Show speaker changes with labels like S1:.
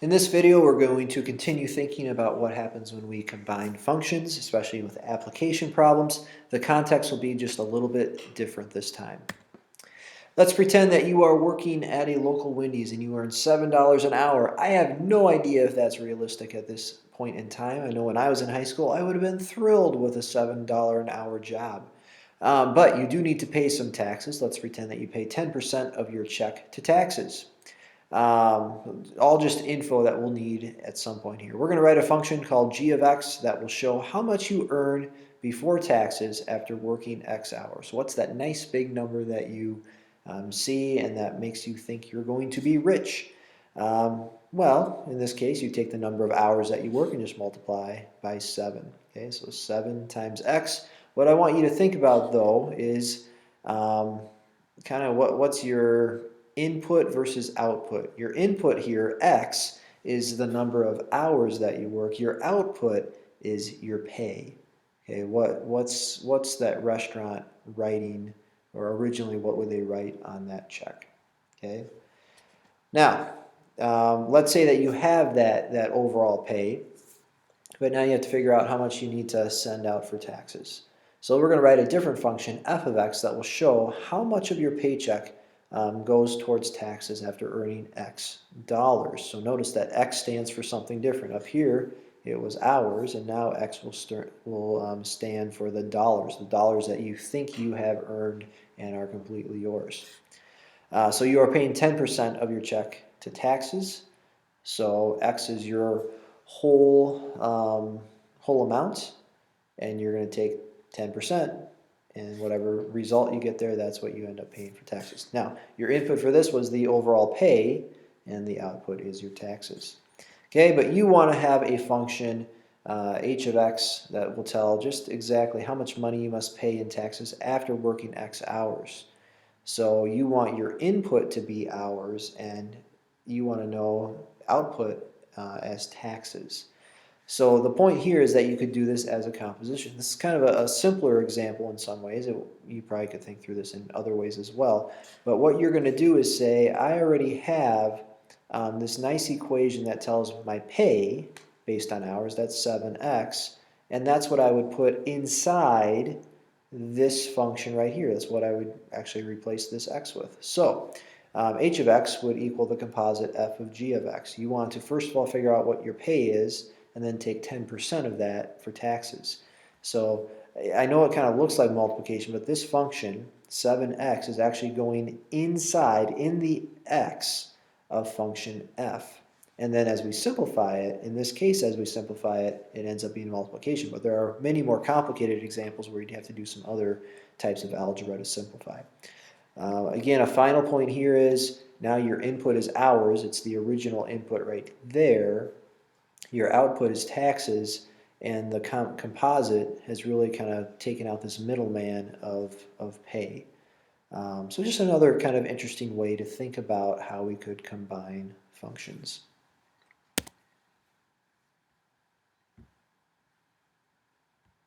S1: In this video, we're going to continue thinking about what happens when we combine functions, especially with application problems. The context will be just a little bit different this time. Let's pretend that you are working at a local Wendy's and you earn $7 an hour. I have no idea if that's realistic at this point in time. I know when I was in high school, I would have been thrilled with a $7 an hour job. But you do need to pay some taxes. Let's pretend that you pay 10% of your check to taxes. All just info that we'll need at some point here. We're going to write a function called g of x that will show how much you earn before taxes after working x hours. So what's that nice big number that you see and that makes you think you're going to be rich? Well, in this case, you take the number of hours that you work and just multiply by 7. Okay, so 7 times x. What I want you to think about, though, is kind of what's your input versus output. Your input here, x, is the number of hours that you work. Your output is your pay. Okay, what's that restaurant writing, or originally what would they write on that check? Okay. Now, let's say that you have that overall pay, but now you have to figure out how much you need to send out for taxes. So we're going to write a different function, f of x, that will show how much of your paycheck goes towards taxes after earning x dollars. So notice that x stands for something different. Up here it was hours, and now x will stand for the dollars that you think you have earned and are completely yours. So you are paying 10% of your check to taxes. So x is your whole amount, and you're going to take 10%. And whatever result you get there, that's what you end up paying for taxes. Now, your input for this was the overall pay, and the output is your taxes. Okay, but you want to have a function, h of x, that will tell just exactly how much money you must pay in taxes after working x hours. So you want your input to be hours, and you want to know output as taxes. So the point here is that you could do this as a composition. This is kind of a simpler example in some ways. You probably could think through this in other ways as well. But what you're going to do is say, I already have this nice equation that tells my pay based on hours, that's 7x, and that's what I would put inside this function right here. That's what I would actually replace this x with. So h of x would equal the composite f of g of x. You want to first of all figure out what your pay is, and then take 10% of that for taxes. So I know it kind of looks like multiplication, but this function, 7x, is actually going inside in the x of function f. And then as we simplify it, in this case as we simplify it, it ends up being multiplication. But there are many more complicated examples where you'd have to do some other types of algebra to simplify. Again, a final point here is now your input is hours. It's the original input right there. Your output is taxes, and the composite has really kind of taken out this middleman of pay. So just another kind of interesting way to think about how we could combine functions.